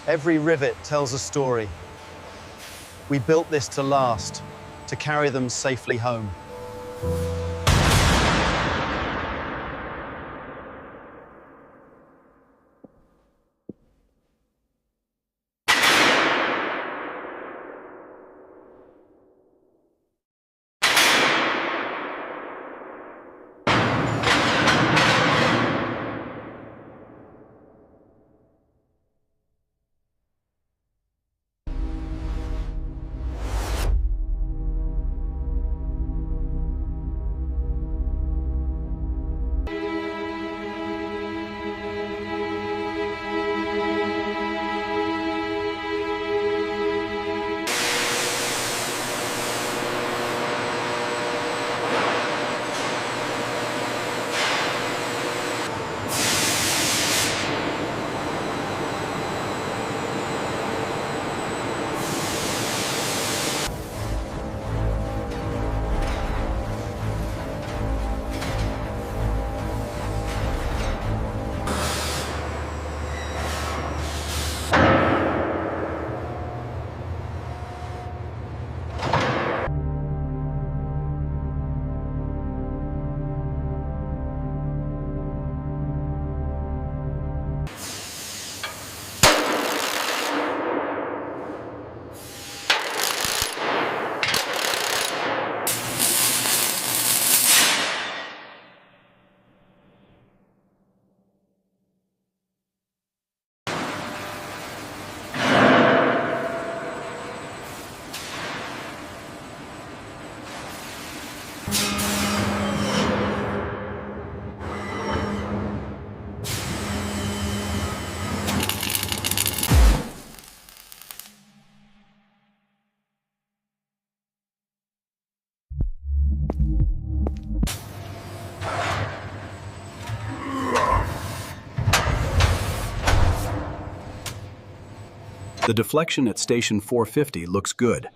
Every rivet tells a story. We built this to last, to carry them safely home. The deflection at station 450 looks good.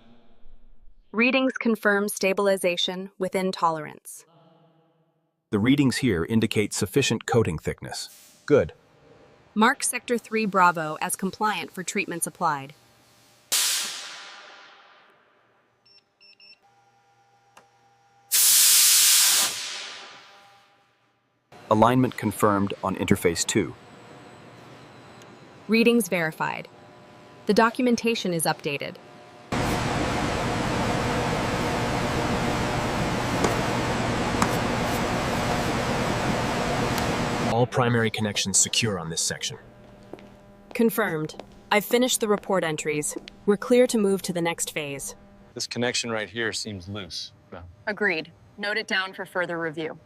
Readings confirm stabilization within tolerance. The readings here indicate sufficient coating thickness. Good. Mark Sector 3 Bravo as compliant for treatments applied. Alignment confirmed on interface 2. Readings verified. The documentation is updated. All primary connections secure on this section. Confirmed. I've finished the report entries. We're clear to move to the next phase. This connection right here seems loose. Agreed. Note it down for further review.